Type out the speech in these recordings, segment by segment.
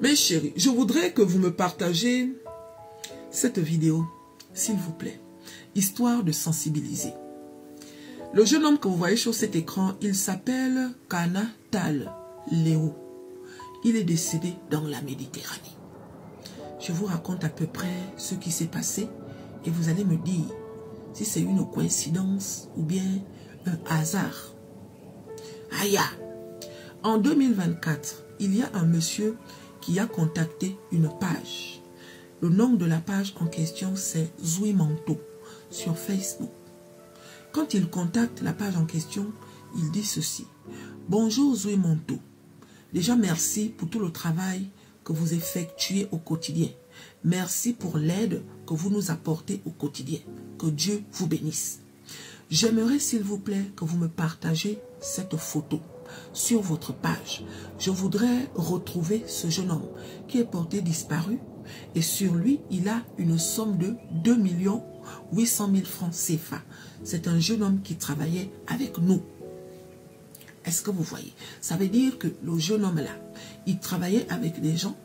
Mes chéris, je voudrais que vous me partagez cette vidéo, s'il vous plaît, histoire de sensibiliser. Le jeune homme que vous voyez sur cet écran, il s'appelle Kana Tal Léo. Il est décédé dans la Méditerranée. Je vous raconte à peu près ce qui s'est passé et vous allez me dire si c'est une coïncidence ou bien un hasard. Aïe! En 2024, il y a un monsieur qui a contacté une page. Le nom de la page en question, c'est Zouimanto sur Facebook. Quand il contacte la page en question, il dit ceci. Bonjour Zouimanto. Déjà, merci pour tout le travail que vous effectuez au quotidien. Merci pour l'aide que vous nous apportez au quotidien. Que Dieu vous bénisse. J'aimerais, s'il vous plaît, que vous me partagez cette photo sur votre page. Je voudrais retrouver ce jeune homme qui est porté disparu et sur lui, il a une somme de 2 800 000 francs CFA. C'est un jeune homme qui travaillait avec nous. Est-ce que vous voyez? Ça veut dire que le jeune homme-là, il travaillait avec des gens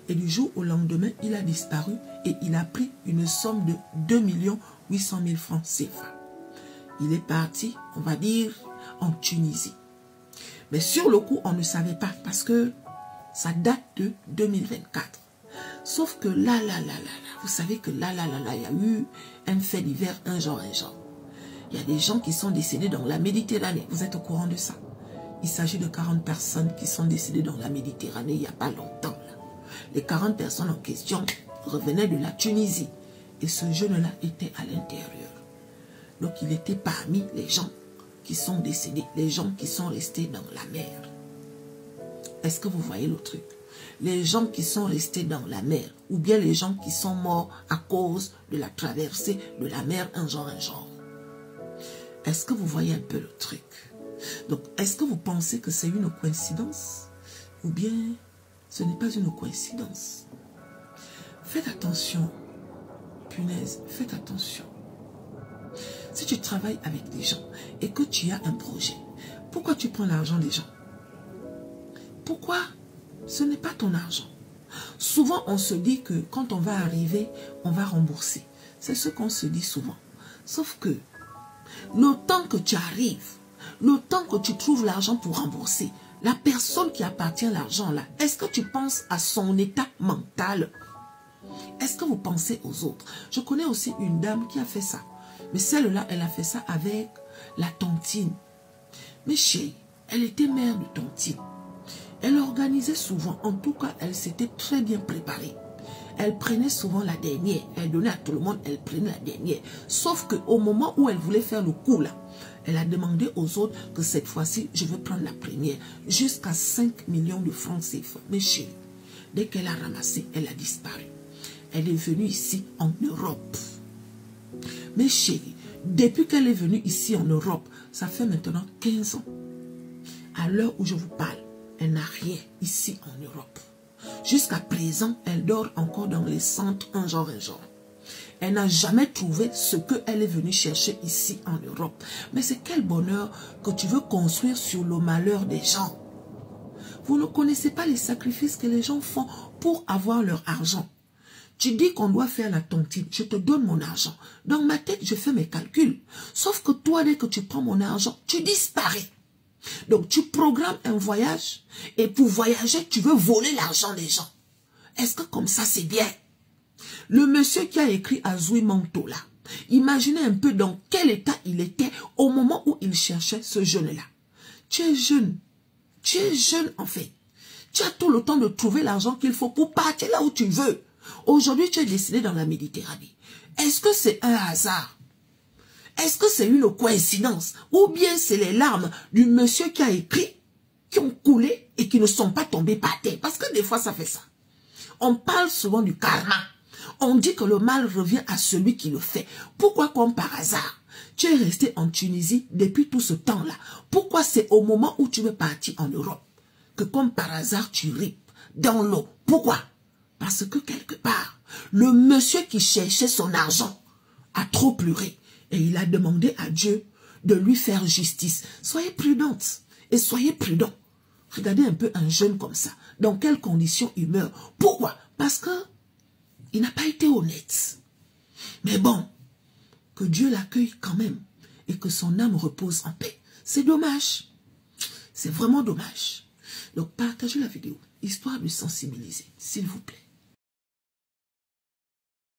et du jour au lendemain, il a disparu et il a pris une somme de 2 800 000 francs CFA. Il est parti, on va dire, en Tunisie. Mais sur le coup, on ne savait pas parce que ça date de 2024. Sauf que là, vous savez que là, il y a eu un fait divers, un genre. Il y a des gens qui sont décédés dans la Méditerranée. Vous êtes au courant de ça? Il s'agit de 40 personnes qui sont décédées dans la Méditerranée il n'y a pas longtemps. Là. Les 40 personnes en question revenaient de la Tunisie. Et ce jeune-là était à l'intérieur. Donc il était parmi les gens qui sont décédés, les gens qui sont restés dans la mer. Est-ce que vous voyez le truc? Les gens qui sont restés dans la mer, ou bien les gens qui sont morts à cause de la traversée de la mer, un genre. Est-ce que vous voyez un peu le truc? Donc, est-ce que vous pensez que c'est une coïncidence? Ou bien, ce n'est pas une coïncidence? Faites attention, punaise, faites attention. Si tu travailles avec des gens et que tu as un projet, pourquoi tu prends l'argent des gens? Pourquoi? Ce n'est pas ton argent. Souvent, on se dit que quand on va arriver, on va rembourser. C'est ce qu'on se dit souvent. Sauf que le temps que tu arrives, le temps que tu trouves l'argent pour rembourser, la personne qui appartient à l'argent là, est-ce que tu penses à son état mental? Est-ce que vous pensez aux autres? Je connais aussi une dame qui a fait ça. Mais celle-là, elle a fait ça avec la tontine. Mais chérie, elle était mère de tontine. Elle organisait souvent, en tout cas, elle s'était très bien préparée. Elle prenait souvent la dernière. Elle donnait à tout le monde, elle prenait la dernière. Sauf qu'au moment où elle voulait faire le coup là, elle a demandé aux autres que cette fois-ci, je veux prendre la première. Jusqu'à 5 millions de francs CFA. Mais chérie, dès qu'elle a ramassé, elle a disparu. Elle est venue ici en Europe. Mais chérie, depuis qu'elle est venue ici en Europe, ça fait maintenant 15 ans. À l'heure où je vous parle, elle n'a rien ici en Europe. Jusqu'à présent, elle dort encore dans les centres un genre. Elle n'a jamais trouvé ce qu'elle est venue chercher ici en Europe. Mais c'est quel bonheur que tu veux construire sur le malheur des gens. Vous ne connaissez pas les sacrifices que les gens font pour avoir leur argent. Tu dis qu'on doit faire la tontine, je te donne mon argent. Dans ma tête, je fais mes calculs. Sauf que toi, dès que tu prends mon argent, tu disparais. Donc, tu programmes un voyage et pour voyager, tu veux voler l'argent des gens. Est-ce que comme ça, c'est bien? Le monsieur qui a écrit à Zouimanto, là, imaginez un peu dans quel état il était au moment où il cherchait ce jeune-là. Tu es jeune. Tu es jeune, en fait. Tu as tout le temps de trouver l'argent qu'il faut pour partir là où tu veux. Aujourd'hui, tu es décédé dans la Méditerranée. Est-ce que c'est un hasard? Est-ce que c'est une coïncidence? Ou bien c'est les larmes du monsieur qui a écrit, qui ont coulé et qui ne sont pas tombées par terre? Parce que des fois, ça fait ça. On parle souvent du karma. On dit que le mal revient à celui qui le fait. Pourquoi comme par hasard? Tu es resté en Tunisie depuis tout ce temps-là. Pourquoi c'est au moment où tu veux partir en Europe que comme par hasard tu ripes dans l'eau? Pourquoi? Parce que quelque part, le monsieur qui cherchait son argent a trop pleuré et il a demandé à Dieu de lui faire justice. Soyez prudente et soyez prudents. Regardez un peu un jeune comme ça. Dans quelles conditions il meurt? Pourquoi? Parce que il n'a pas été honnête. Mais bon, que Dieu l'accueille quand même et que son âme repose en paix. C'est dommage. C'est vraiment dommage. Donc, partagez la vidéo, histoire de sensibiliser, s'il vous plaît.